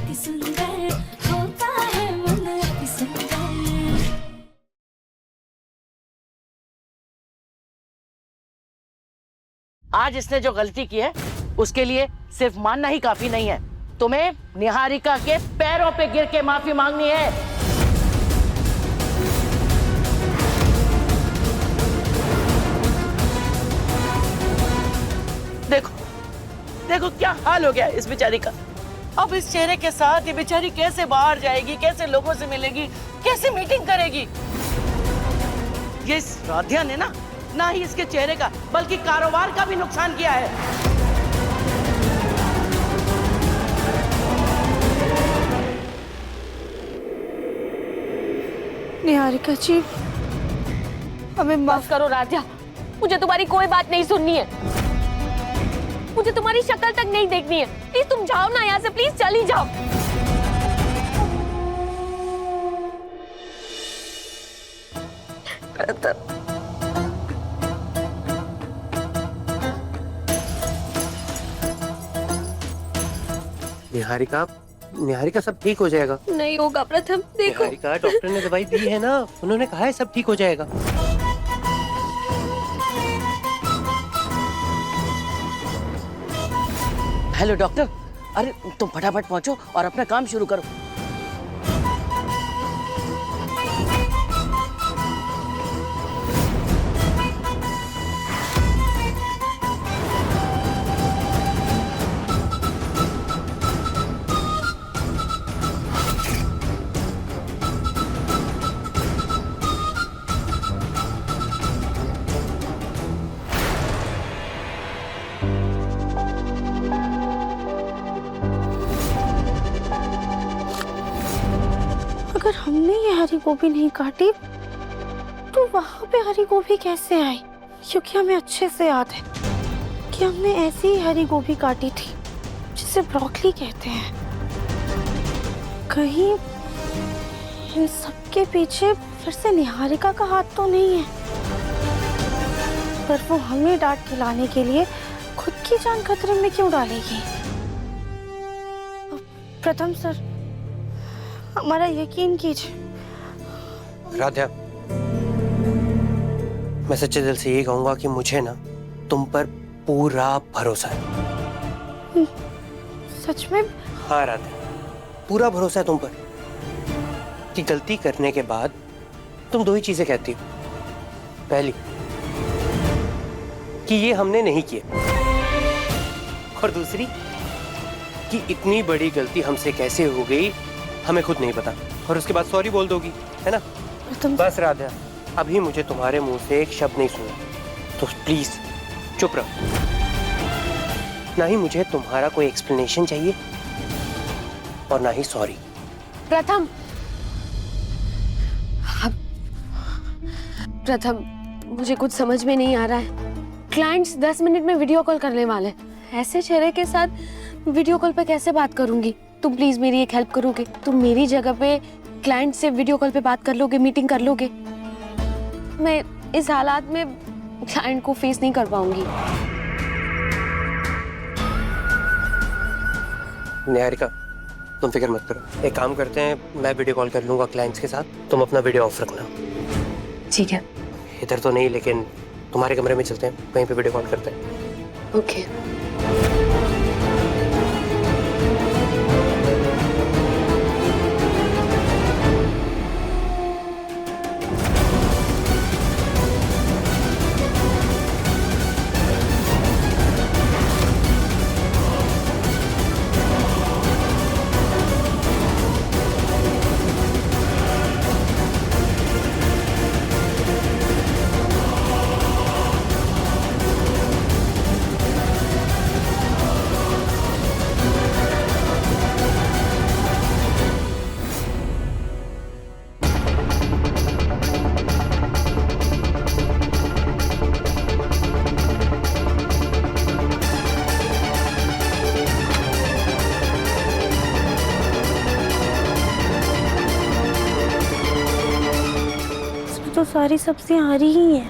अति सुंदर होता है मन अति सुंदर। आज इसने जो गलती की है उसके लिए सिर्फ मानना ही काफी नहीं है, तुम्हें निहारिका के पैरों पे गिर के माफी मांगनी है। देखो देखो क्या हाल हो गया इस बेचारी का। अब इस चेहरे के साथ ये बेचारी कैसे बाहर जाएगी, कैसे लोगों से मिलेगी, कैसे मीटिंग करेगी। ये इस राध्या ने ना ही इसके चेहरे का बल्कि कारोबार का भी नुकसान किया है। निहारिका जी, हमें माफ करो राध्या, मुझे तुम्हारी कोई बात नहीं सुननी है, मुझे तुम्हारी शक्ल तक नहीं देखनी है। प्लीज तुम जाओ ना यहाँ से, प्लीज चली जाओ। निहारिका सब ठीक हो जाएगा। नहीं होगा प्रथम, देखो निहारिका, डॉक्टर ने दवाई दी है ना, उन्होंने कहा है सब ठीक हो जाएगा। हेलो डॉक्टर, अरे तुम फटाफट पहुंचो और अपना काम शुरू करो। अगर हमने ये हरी गोभी नहीं काटी तो वहां पे हरी गोभी कैसे आई? क्योंकि हमें अच्छे से याद है कि हमने ऐसी ही हरी गोभी काटी थी जिसे ब्रोकली कहते हैं। कहीं इन सबके पीछे फिर से निहारिका का हाथ तो नहीं है, पर वो हमें डांट खिलाने के लिए खुद की जान खतरे में क्यों डालेगी? प्रथम सर, हमारा यकीन कीजिए। राध्या, मैं सच्चे दिल से यही कहूंगा कि मुझे ना तुम पर पूरा भरोसा है। सच में? हाँ राध्या, पूरा भरोसा है तुम पर कि गलती करने के बाद तुम दो ही चीजें कहती हो। पहली कि ये हमने नहीं किया, और दूसरी कि इतनी बड़ी गलती हमसे कैसे हो गई हमें खुद नहीं पता, और उसके बाद सॉरी बोल दोगी, है ना? बस राधा, अभी मुझे तुम्हारे मुंह से एक शब्द नहीं सुना, तो प्लीज चुप रहो। ना ही मुझे तुम्हारा कोई एक्सप्लेनेशन चाहिए और ना ही सॉरी। प्रथम, मुझे कुछ समझ में नहीं आ रहा है। क्लाइंट्स 10 मिनट में वीडियो कॉल करने वाले, ऐसे चेहरे के साथ वीडियो कॉल पे कैसे बात करूंगी? तुम प्लीज मेरी एक हेल्प करोगे? तुम मेरी जगह पे क्लाइंट से वीडियो कॉल पे बात कर लोगे, मीटिंग कर लोगे? मैं इस हालात में क्लाइंट को फेस नहीं कर पाऊंगी। निहारिका, तुम फिक्र मत करो, एक काम करते हैं, मैं वीडियो कॉल कर लूंगा क्लाइंट्स के साथ, तुम अपना वीडियो ऑफ रखना। ठीक है। इधर तो नहीं, लेकिन तुम्हारे कमरे में चलते हैं, कहीं पे वीडियो कॉल करते हैं। ओके। तो सारी सब्जियां हरी ही हैं।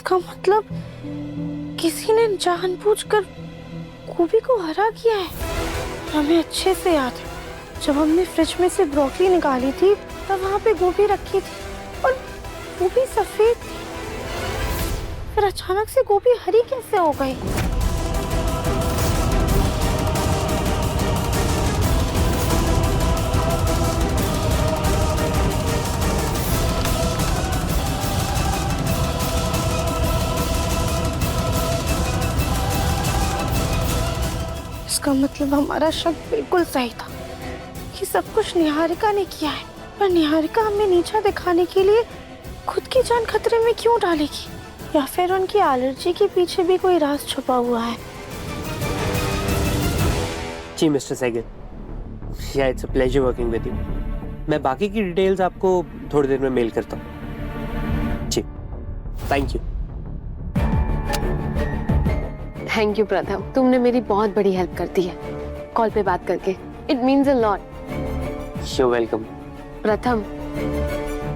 इसका मतलब किसी ने जानबूझकर गोभी को हरा किया है। हमें अच्छे से याद है जब हमने फ्रिज में से ब्रोकली निकाली थी तब वहां पे गोभी रखी थी और वो भी सफेद थी। फिर अचानक से गोभी हरी कैसे हो गई? इसका मतलब हमारा शक बिल्कुल सही था कि सब कुछ निहारिका ने किया है। पर निहारिका हमें नीचा दिखाने के लिए खुद की जान खतरे में क्यों डालेगी? या फिर उनकी एलर्जी के पीछे भी कोई राज छुपा हुआ है? जी मिस्टर सहगल, या it's a pleasure working with you. मैं बाकी की डिटेल्स आपको थोड़ी देर में मेल करता हूँ। जी, थैंक यू। थैंक यू प्रथम, तुमने मेरी बहुत बड़ी हेल्प कर दी है कॉल पे बात करके। It means a lot. You welcome. प्रथम,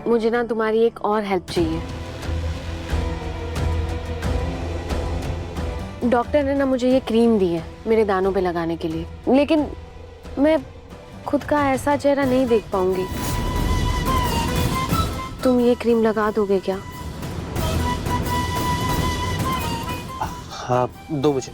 मुझे ना तुम्हारी एक और हेल्प चाहिए। डॉक्टर ने ना मुझे ये क्रीम दी है मेरे दानों पे लगाने के लिए, लेकिन मैं खुद का ऐसा चेहरा नहीं देख पाऊंगी। तुम ये क्रीम लगा दोगे क्या? हाँ, दो मुझे।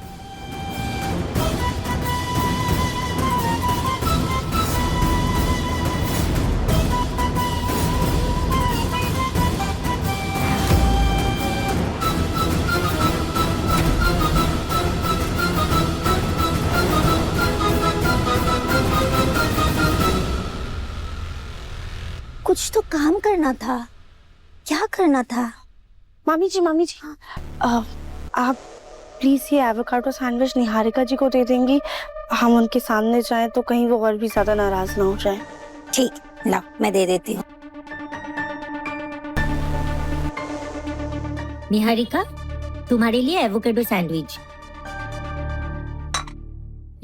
कुछ तो काम करना था। क्या करना था? मामी जी आप प्लीज ये एवोकाडो सैंडविच निहारिका जी को दे देंगी। हम उनके सामने जाएं तो कहीं वो और भी ज्यादा नाराज ना हो जाए। ठीक, ला मैं दे देती हूँ। निहारिका, तुम्हारे लिए एवोकाडो सैंडविच।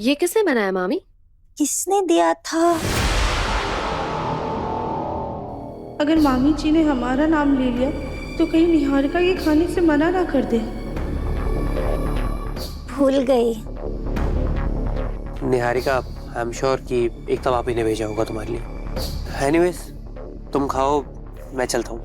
ये किसने बनाया मामी? किसने दिया था? अगर मामी जी ने हमारा नाम ले लिया तो कहीं निहारिका ये खाने से मना ना कर दे। भूल गई। निहारिका, आई एम श्योर कि एक तो आप ही ने भेजा होगा तुम्हारे लिए। एनीवेज, तुम खाओ, मैं चलता हूँ।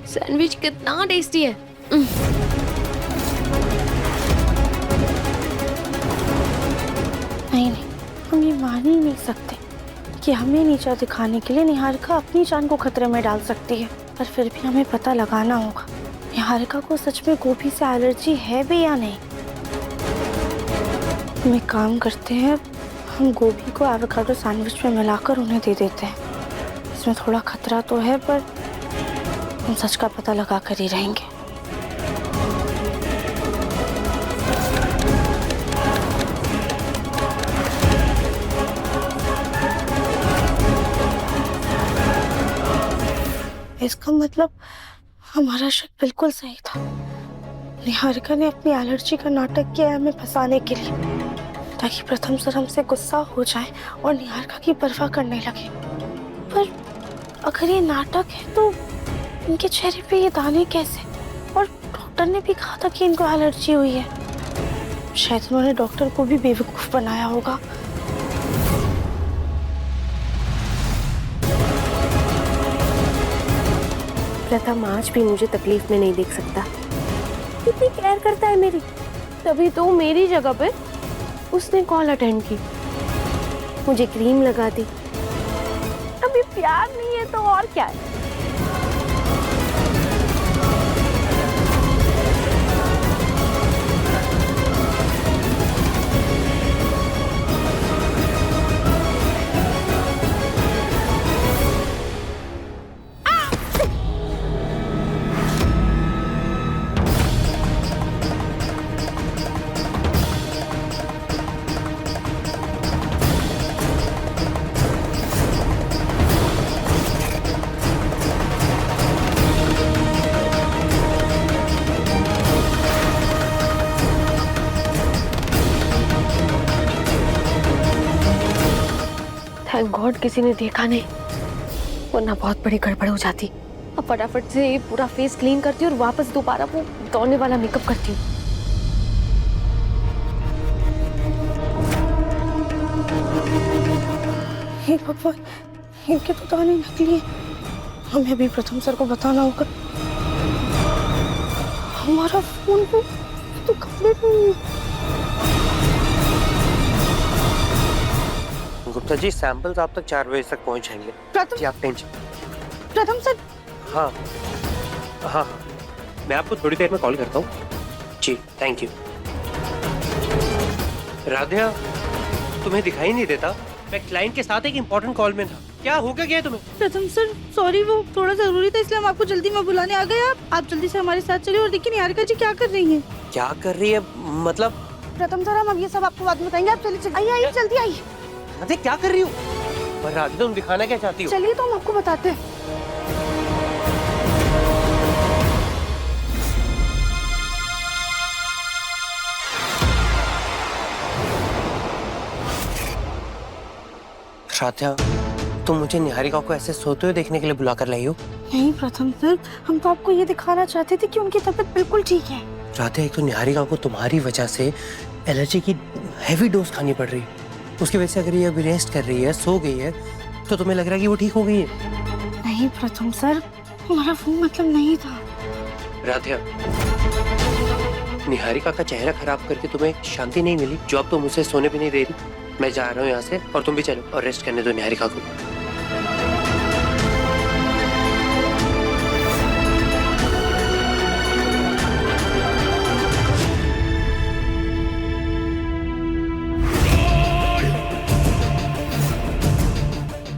सैंडविच कितना टेस्टी है। नहीं, हम ये मान ही नहीं सकते कि हमें नीचा दिखाने के लिए निहारिका अपनी जान को खतरे में डाल सकती है। पर फिर भी हमें पता लगाना होगा निहारिका को सच में गोभी से एलर्जी है भी या नहीं। हम एक काम करते हैं, हम गोभी को एवोकाडो सैंडविच में मिलाकर उन्हें दे देते हैं। इसमें थोड़ा खतरा तो है पर हम सच का पता लगा कर ही रहेंगे। इसका मतलब हमारा शक बिल्कुल सही था। निहारिका ने अपनी एलर्जी का नाटक किया हमें फंसाने के लिए, ताकि प्रथम सर हमसे गुस्सा हो जाए और निहारिका की परवाह करने लगे। पर अगर ये नाटक है तो इनके चेहरे पे ये दाने कैसे? और डॉक्टर ने भी कहा था कि इनको एलर्जी हुई है। शायद उन्होंने डॉक्टर को भी बेवकूफ बनाया होगा। प्रथम आज भी मुझे तकलीफ में नहीं देख सकता। कितनी केयर करता है मेरी, तभी तो मेरी जगह पे उसने कॉल अटेंड की, मुझे क्रीम लगा दी। अभी प्यार नहीं है तो और क्या है? गॉड किसी ने देखा नहीं, वरना बहुत बड़ी गड़बड़ हो जाती। अब फटाफट से पूरा फेस क्लीन करती हूँ और वापस दोबारा वो दौड़ने वाला मेकअप करती हूँ। हे भगवान, इनके तो दाने नकली हैं। हमें अभी प्रथम सर को बताना होगा। हमारा फोन तो कंप्लीट नहीं है। गुप्ता जी, सैंपल्स आप तक 4 बजे तक पहुंच जाएंगे। जी आप टेंशन। प्रथम सर, हाँ हाँ, मैं आपको थोड़ी देर में कॉल करता हूँ। जी थैंक यू। राधिया, तुम्हें दिखाई नहीं देता? मैं क्लाइंट के साथ एक इम्पोर्टेंट कॉल में था। क्या हो गया तुम्हें? प्रथम सर सॉरी, वो थोड़ा जरूरी था इसलिए हम आपको जल्दी में बुलाने आ गए। आप जल्दी से हमारे साथ चलिए और देखिए निहारिका जी क्या कर रही हैं। क्या कर रही है मतलब? प्रथम सर, हम अब ये सब आपको बाद में बताएंगे। आप चलिए आइए आइए, जल्दी आइए। राधे क्या कर रही हो? पर राधे, तुम दिखाना क्या चाहती हो? चलिए तो हम आपको बताते हैं। राधिया, तुम मुझे निहारिका को ऐसे सोते हुए देखने के लिए बुला कर लाई हो? नहीं प्रथम सर, हम तो आपको ये दिखाना चाहते थे कि उनकी तबीयत बिल्कुल ठीक है। राधिया, एक तो निहारिका को तुम्हारी वजह से एलर्जी की हैवी डोज खानी पड़ रही है। उसकी वजह से अगर ये अभी रेस्ट कर रही है, सो गई है, तो तुम्हें लग रहा है कि वो ठीक हो गई है? नहीं प्रथम सर, हमारा वो मतलब नहीं था। राधिया, निहारिका का चेहरा खराब करके तुम्हें शांति नहीं मिली जो अब तुम उसे सोने भी नहीं दे रही? मैं जा रहा हूँ यहाँ से और तुम भी चलो और रेस्ट करने दो निहारिका को।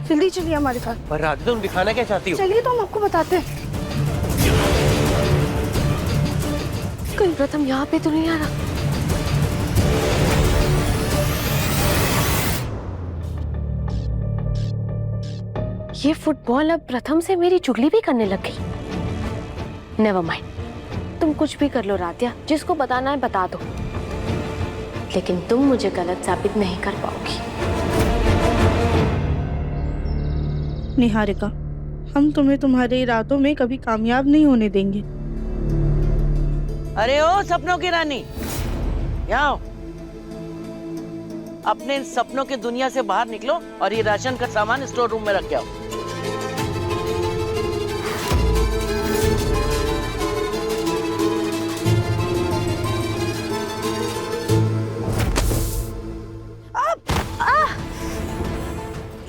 जल्दी चलिए हमारे साथ। पर राधिका, तुम दिखाना क्या चाहती हो? चलिए तो हम आपको बताते हैं। कहीं प्रथम यहाँ पे तो नहीं आ रहा? ये फुटबॉल अब प्रथम से मेरी चुगली भी करने लग गई। नेवर माइंड, तुम कुछ भी कर लो राधिया, जिसको बताना है बता दो, लेकिन तुम मुझे गलत साबित नहीं कर पाओगी। निहारिका, हम तुम्हें तुम्हारे इरादों में कभी कामयाब नहीं होने देंगे। अरे ओ सपनों की रानी, यहाँ आओ। अपने इन सपनों की दुनिया से बाहर निकलो और ये राशन का सामान स्टोर रूम में रख के आओ।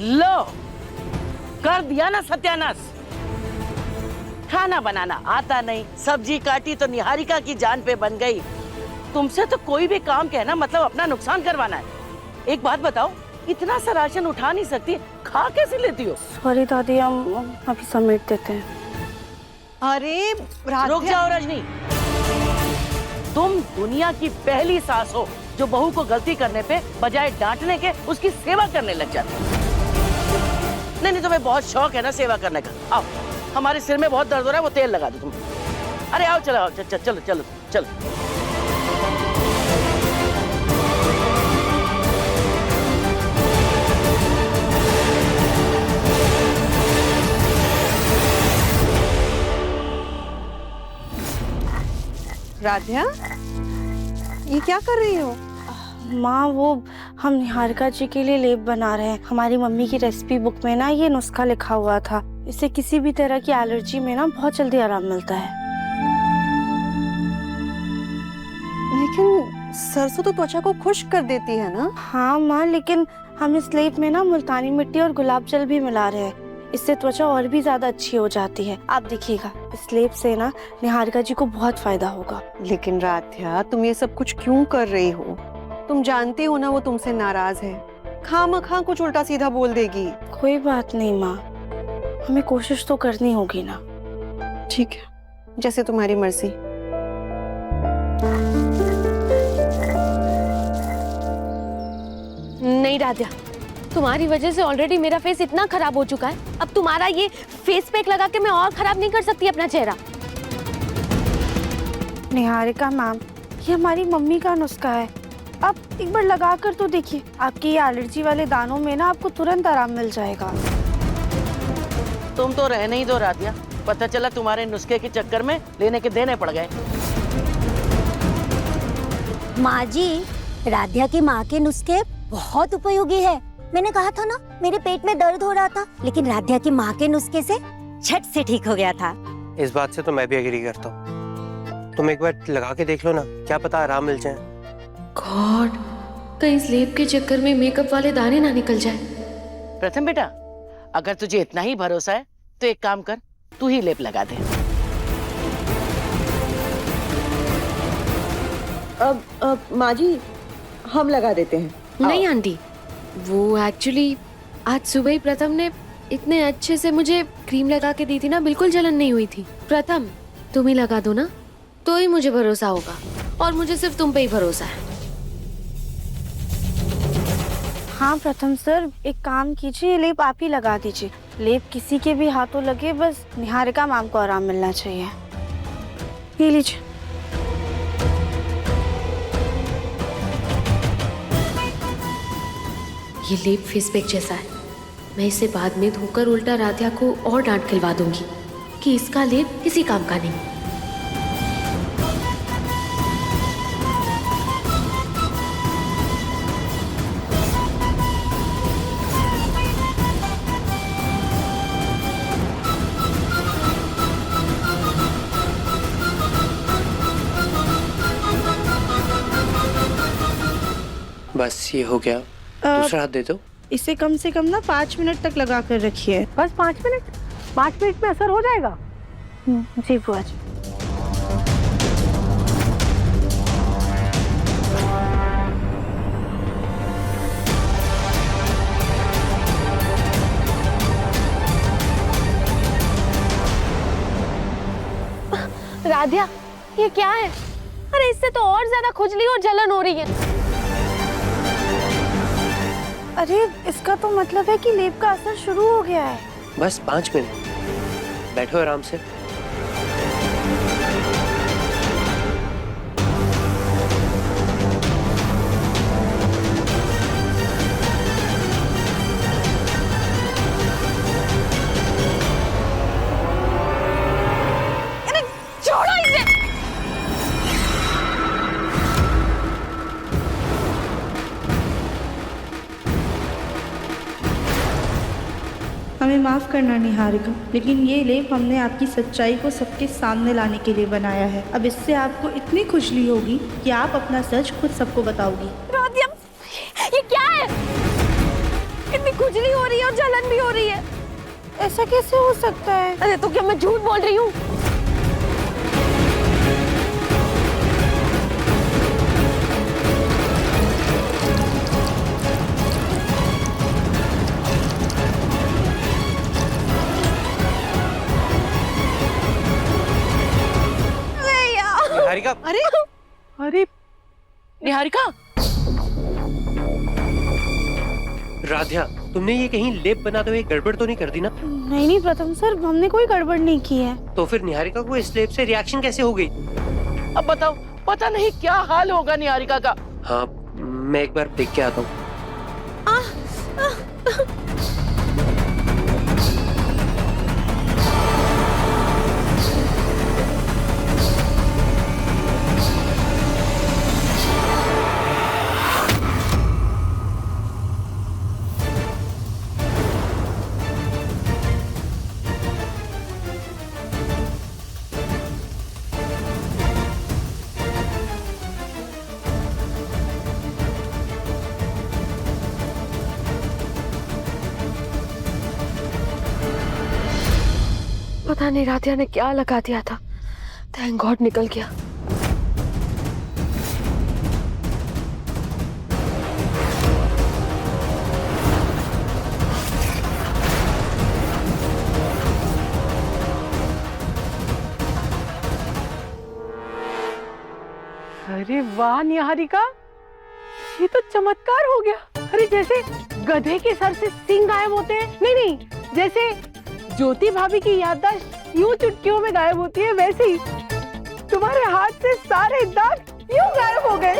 लो, कर दिया ना सत्यानाश। खाना बनाना आता नहीं, सब्जी काटी तो निहारिका की जान पे बन गई। तुमसे तो कोई भी काम कहना मतलब अपना नुकसान करवाना है। एक बात बताओ, इतना सा राशन उठा नहीं सकती, खा कैसे लेती हो? सॉरी दादी, हम अभी समेट देते हैं। अरे रुक जाओ रजनी, तुम दुनिया की पहली सास हो जो बहू को गलती करने पे बजाय डांटने के उसकी सेवा करने लग जाती है। नहीं, तुम्हें बहुत शौक है ना सेवा करने का। आओ, हमारे सिर में बहुत दर्द हो रहा है, वो तेल लगा दो तुम। अरे आओ, चलो चलो चलो चलो चलो। राधिया, ये क्या कर रही हो? माँ, वो हम निहारिका जी के लिए लेप बना रहे हैं। हमारी मम्मी की रेसिपी बुक में ना ये नुस्खा लिखा हुआ था। इससे किसी भी तरह की एलर्जी में ना बहुत जल्दी आराम मिलता है। लेकिन सरसों तो त्वचा को खुश्क कर देती है ना? हाँ माँ, लेकिन हम इस लेप में ना मुल्तानी मिट्टी और गुलाब जल भी मिला रहे हैं। इससे त्वचा और भी ज्यादा अच्छी हो जाती है। आप देखिएगा, इस लेप से ना निहारिका जी को बहुत फायदा होगा। लेकिन राधिया, तुम ये सब कुछ क्यों कर रही हो? तुम जानती हो ना वो तुमसे नाराज है, खामखा कुछ उल्टा सीधा बोल देगी। कोई बात नहीं माँ, हमें कोशिश तो करनी होगी ना। ठीक है, जैसे तुम्हारी मर्जी। नहीं राधिया, तुम्हारी वजह से ऑलरेडी मेरा फेस इतना खराब हो चुका है। अब तुम्हारा ये फेस पैक लगा के मैं और खराब नहीं कर सकती अपना चेहरा। निहारिका मैम, ये हमारी मम्मी का नुस्खा है। आप एक बार लगा कर तो देखिए, आपके ये एलर्जी वाले दानों में ना आपको तुरंत आराम मिल जाएगा। तुम तो रहने ही दो राधिया, पता चला तुम्हारे नुस्खे के चक्कर में लेने के देने पड़ गए। माँ जी, राधिया की माँ के नुस्खे बहुत उपयोगी है। मैंने कहा था ना, मेरे पेट में दर्द हो रहा था, लेकिन राधिया की माँ के नुस्खे से झट से ठीक हो गया था। इस बात से तो मैं भी एग्री करता हूँ। तुम एक बार लगा के देख लो ना, क्या पता आराम मिल जाए। गॉड, कहीं इस लेप के चक्कर में मेकअप वाले दाने ना निकल जाए। प्रथम बेटा, अगर तुझे इतना ही भरोसा है तो एक काम कर, तू ही लेप लगा दे। अब माँ जी, हम लगा देते हैं। नहीं आंटी, वो एक्चुअली आज सुबह ही प्रथम ने इतने अच्छे से मुझे क्रीम लगा के दी थी ना, बिल्कुल जलन नहीं हुई थी। प्रथम, तुम ही लगा दो ना, तो ही मुझे भरोसा होगा, और मुझे सिर्फ तुम पे ही भरोसा है। हाँ प्रथम सर, एक काम कीजिए, लेप आप ही लगा दीजिए। लेप किसी के भी हाथों लगे, बस निहारिका मैम को आराम मिलना चाहिए। ये लीजिए। ये लेप फेस पैक जैसा है, मैं इसे बाद में धोकर उल्टा राधिया को और डांट खिलवा दूंगी कि इसका लेप किसी काम का नहीं। बस ये हो गया, दूसरा हाथ दे दो। इसे कम से कम ना 5 मिनट तक लगा कर रखिए। बस 5 मिनट? 5 मिनट में असर हो जाएगा? जी बुआ जी। राधिया, ये क्या है? अरे इससे तो और ज्यादा खुजली और जलन हो रही है। अरे इसका तो मतलब है कि लेप का असर शुरू हो गया है। बस 5 मिनट, बैठो आराम से। छोड़ो इसे। हमें माफ़ करना निहारिका, लेकिन ये लेप हमने आपकी सच्चाई को सबके सामने लाने के लिए बनाया है। अब इससे आपको इतनी खुजली होगी कि आप अपना सच खुद सबको बताओगी। राधिया, ये क्या है? कितनी खुजली हो रही है और जलन भी हो रही है। ऐसा कैसे हो सकता है? अरे तो क्या मैं झूठ बोल रही हूँ? निहारिका, अरे अरे निहारिका, राधिया, तुमने ये कहीं लेप बनाते हुए गड़बड़ तो नहीं कर दी ना? नहीं प्रथम सर, हमने कोई गड़बड़ नहीं की है। तो फिर निहारिका को इस लेप से रिएक्शन कैसे हो गई? अब बताओ, पता नहीं क्या हाल होगा निहारिका का। हाँ, मैं एक बार देख के आता हूँ। पता नहीं राधिया ने क्या लगा दिया था। थैंक गॉड निकल गया। अरे वाह निहारिका, ये तो चमत्कार हो गया। अरे जैसे गधे के सर से सींग गायब होते हैं, नहीं, जैसे ज्योति भाभी की याददाश्त यूं चुटकियों में गायब होती है, वैसे ही तुम्हारे हाथ से सारे दाग यूं गायब हो गए।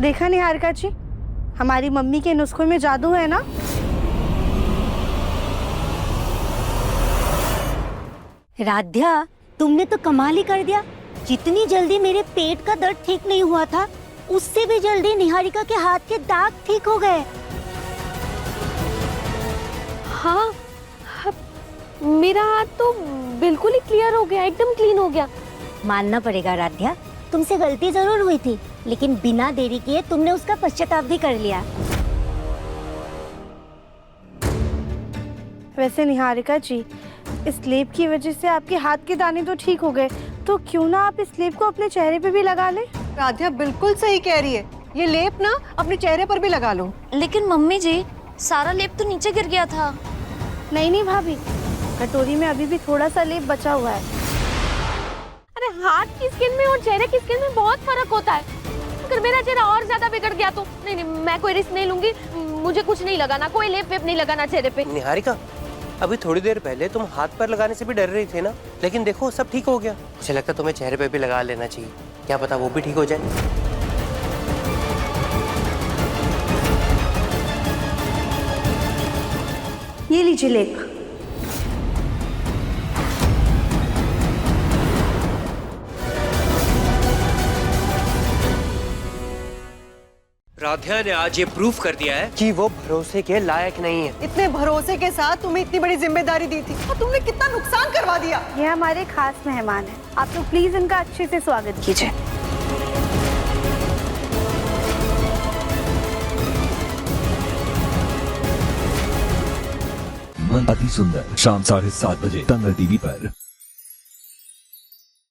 देखा निहारिका जी, हमारी मम्मी के नुस्खों में जादू है ना। राध्या, तुमने तो कमाल ही कर दिया। जितनी जल्दी मेरे पेट का दर्द ठीक नहीं हुआ था, उससे भी जल्दी निहारिका के हाथ के दाग ठीक हो गए। हाँ, मेरा हाथ तो बिल्कुल ही क्लियर हो गया, एकदम क्लीन हो गया। मानना पड़ेगा राध्या, तुमसे गलती जरूर हुई थी, लेकिन बिना देरी किए तुमने उसका पश्चाताप भी कर लिया। वैसे निहारिका जी, इस लेप की वजह से आपके हाथ के दाने तो ठीक हो गए, तो क्यों ना आप इस लेप को अपने चेहरे पे भी लगा लें। राधिया बिल्कुल सही कह रही है, ये लेप ना अपने चेहरे पर भी लगा लो। लेकिन मम्मी जी, सारा लेप तो नीचे गिर गया था। नहीं नहीं भाभी, कटोरी में अभी भी थोड़ा सा लेप बचा हुआ है। अरे हाथ की स्किन में और चेहरे की स्किन में बहुत फर्क होता है। अगर मेरा चेहरा और ज्यादा बिगड़ गया तो नहीं नहीं, मैं कोई रिस्क नहीं लूंगी। मुझे कुछ नहीं लगाना, कोई लेप वेप नहीं लगाना चेहरे पे। निहारिका, अभी थोड़ी देर पहले तुम हाथ पर लगाने से भी डर रही थे ना, लेकिन देखो सब ठीक हो गया। मुझे लगता है तुम्हें चेहरे पे भी लगा लेना चाहिए, क्या पता वो भी ठीक हो जाए। ये लीजिए लेप। राधिया ने आज ये प्रूफ कर दिया है कि वो भरोसे के लायक नहीं है। इतने भरोसे के साथ तुम्हें इतनी बड़ी जिम्मेदारी दी थी और तुमने कितना नुकसान करवा दिया। ये हमारे खास मेहमान हैं, आप लोग प्लीज इनका अच्छे से स्वागत कीजिए। मन अति सुंदर, शाम 7:30 बजे तंगल टीवी पर।